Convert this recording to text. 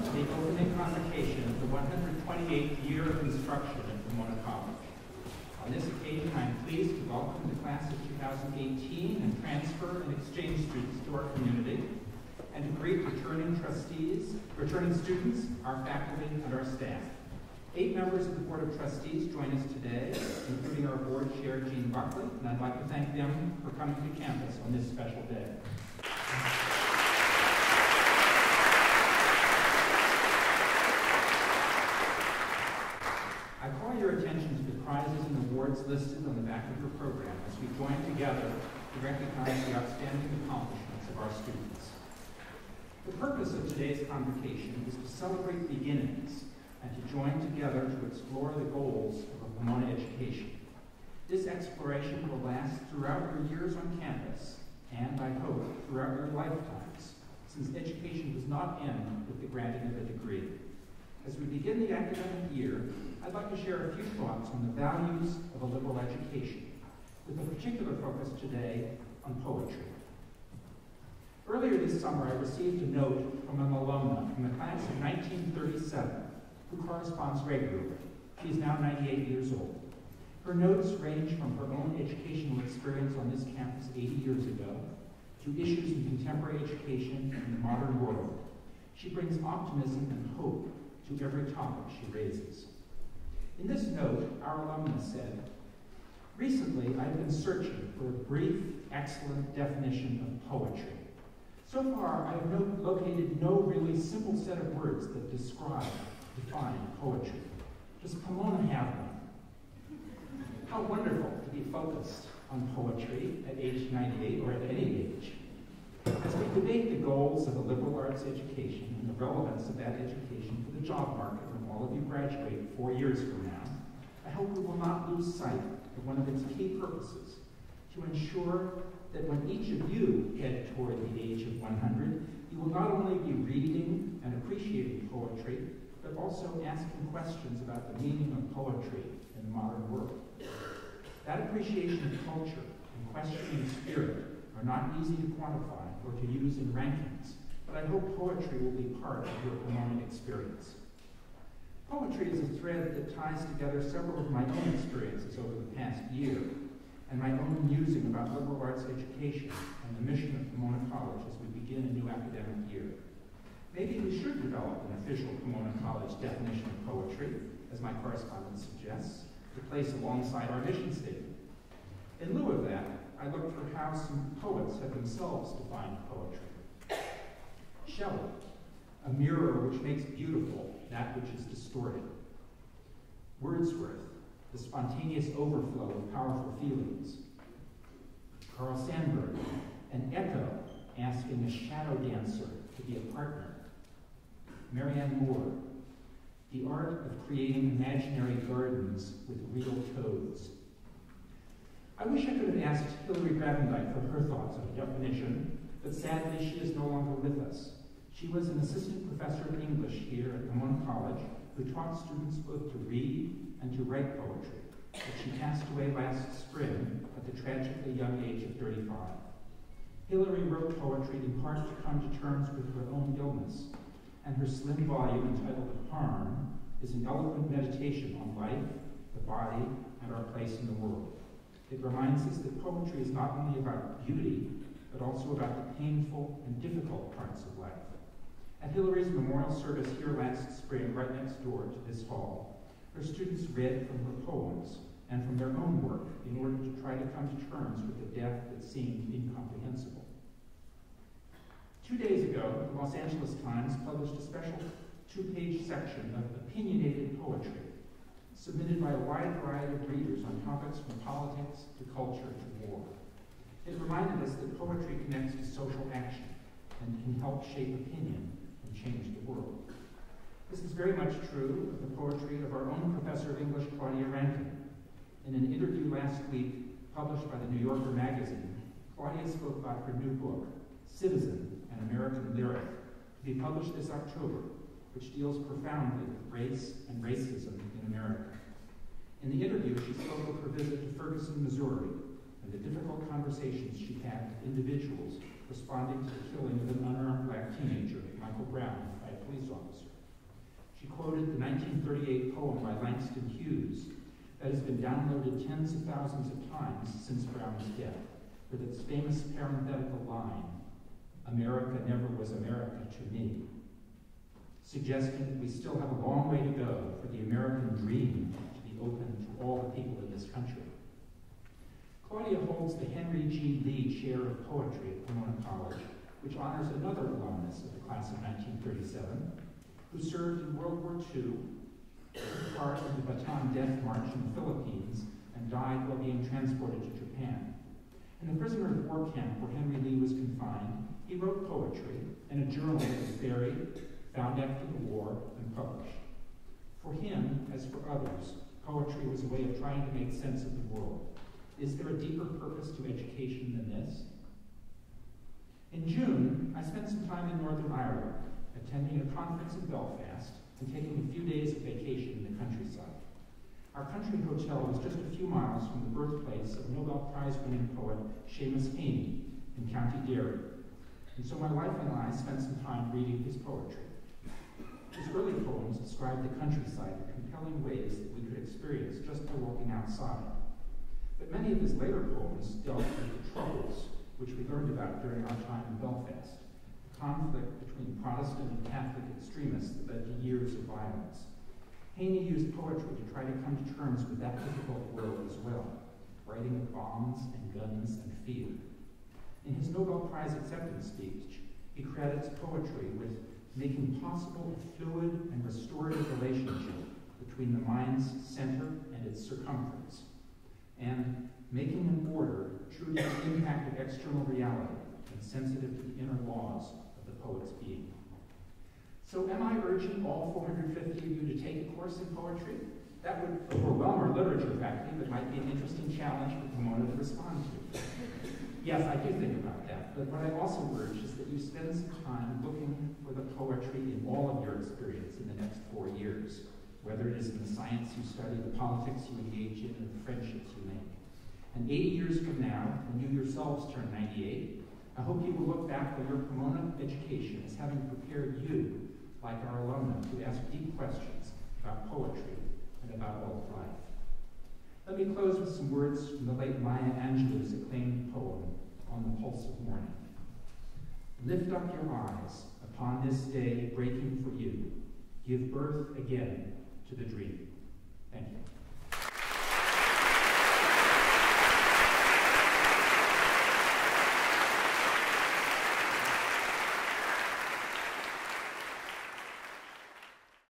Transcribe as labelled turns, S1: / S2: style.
S1: to the opening convocation of the 128th year of instruction at Pomona College. On this occasion, I am pleased to welcome the class of 2018 and transfer and exchange students to our community, and to greet returning students, our faculty, and our staff. 8 members of the Board of Trustees join us today, including our board chair, Jean Buckley, and I'd like to thank them for coming to campus on this special day. I call your attention to the prizes and awards listed on the back of your program as we join together to recognize the outstanding accomplishments of our students. The purpose of today's convocation is to celebrate beginnings and to join together to explore the goals of a Pomona education. This exploration will last throughout your years on campus and, I hope, throughout your lifetimes, since education does not end with the granting of a degree. As we begin the academic year, I'd like to share a few thoughts on the values of a liberal education, with a particular focus today on poetry. Earlier this summer, I received a note from an alumna from the class of 1937 who corresponds regularly. She is now 98 years old. Her notes range from her own educational experience on this campus 80 years ago to issues in contemporary education in the modern world. She brings optimism and hope to every topic she raises. In this note, our alumna said, "Recently, I've been searching for a brief, excellent definition of poetry. So far, I have located no really simple set of words that define poetry. Does Pomona have one?" How wonderful to be focused on poetry at age 98 or at any age. As we debate the goals of a liberal arts education and the relevance of that education for the job market when all of you graduate 4 years from now, I hope we will not lose sight of one of its key purposes, to ensure that when each of you head toward the age of 100, you will not only be reading and appreciating poetry, but also asking questions about the meaning of poetry in the modern world. That appreciation of culture and questioning spirit are not easy to quantify or to use in rankings, but I hope poetry will be part of your Pomona experience. Poetry is a thread that ties together several of my own experiences over the past year, and my own musing about liberal arts education and the mission of Pomona College as we begin a new academic year. Maybe we should develop an official Pomona College definition of poetry, as my correspondent suggests, to place alongside our mission statement. In lieu of that, I looked for how some poets have themselves defined poetry. Shelley, a mirror which makes beautiful that which is distorted. Wordsworth, the spontaneous overflow of powerful feelings. Carl Sandburg, an echo asking a shadow dancer to be a partner. Marianne Moore, the art of creating imaginary gardens with real toads. I wish I could have asked Hilary Gravendike for her thoughts on the definition, but sadly she is no longer with us. She was an assistant professor of English here at Pomona College who taught students both to read and to write poetry, but she passed away last spring at the tragically young age of 35. Hilary wrote poetry in part to come to terms with her own illness, and her slim volume entitled Harm is an eloquent meditation on life, the body, and our place in the world. It reminds us that poetry is not only about beauty, but also about the painful and difficult parts of life. At Hilary's memorial service here last spring, right next door to this hall, her students read from her poems and from their own work in order to try to come to terms with a death that seemed incomprehensible. 2 days ago, the Los Angeles Times published a special 2-page section of opinionated poetry, submitted by a wide variety of readers on topics from politics to culture to war. It reminded us that poetry connects to social action and can help shape opinion and change the world. This is very much true of the poetry of our own professor of English, Claudia Rankin. In an interview last week published by the New Yorker magazine, Claudia spoke about her new book, Citizen, an American Lyric, to be published this October, which deals profoundly with race and racism in America. In the interview, she spoke of her visit to Ferguson, Missouri, and the difficult conversations she had with individuals responding to the killing of an unarmed black teenager, Michael Brown, by a police officer. She quoted the 1938 poem by Langston Hughes that has been downloaded tens of thousands of times since Brown's death, with its famous parenthetical line, "America never was America to me," suggesting that we still have a long way to go for the American dream to be open to all the people in this country. Claudia holds the Henry G. Lee Chair of Poetry at Pomona College, which honors another alumnus of the class of 1937, who served in World War II, took part in the Bataan Death March in the Philippines, and died while being transported to Japan. In the prisoner of war camp where Henry Lee was confined, he wrote poetry in a journal that was buried, found after the war, and published. For him, as for others, poetry was a way of trying to make sense of the world. Is there a deeper purpose to education than this? In June, I spent some time in Northern Ireland, attending a conference in Belfast and taking a few days of vacation in the countryside. Our country hotel was just a few miles from the birthplace of Nobel Prize-winning poet Seamus Heaney in County Derry, and so my wife and I spent some time reading his poetry. His early poems described the countryside in compelling ways that we could experience just by walking outside. But many of his later poems dealt with the Troubles, which we learned about during our time in Belfast, the conflict between Protestant and Catholic extremists that led to years of violence. Heaney used poetry to try to come to terms with that difficult world as well, writing of bombs and guns and fear. In his Nobel Prize acceptance speech, he credits poetry with making possible a fluid and restorative relationship between the mind's center and its circumference, and making an order true to the impact of external reality and sensitive to the inner laws of the poet's being. So am I urging all 450 of you to take a course in poetry? That would overwhelm our literature faculty, but might be an interesting challenge for Pomona to respond to. Yes, I do think about that, but what I also urge is that you spend some time looking for the poetry in all of your experience in the next 4 years, whether it is in the science you study, the politics you engage in, or the friendships you make. And 80 years from now, when you yourselves turn 98, I hope you will look back on your Pomona education as having prepared you, like our alumni, to ask deep questions about poetry and about all of life. Let me close with some words from the late Maya Angelou's acclaimed poem, On the Pulse of Morning. Lift up your eyes upon this day breaking for you. Give birth again to the dream. Thank you.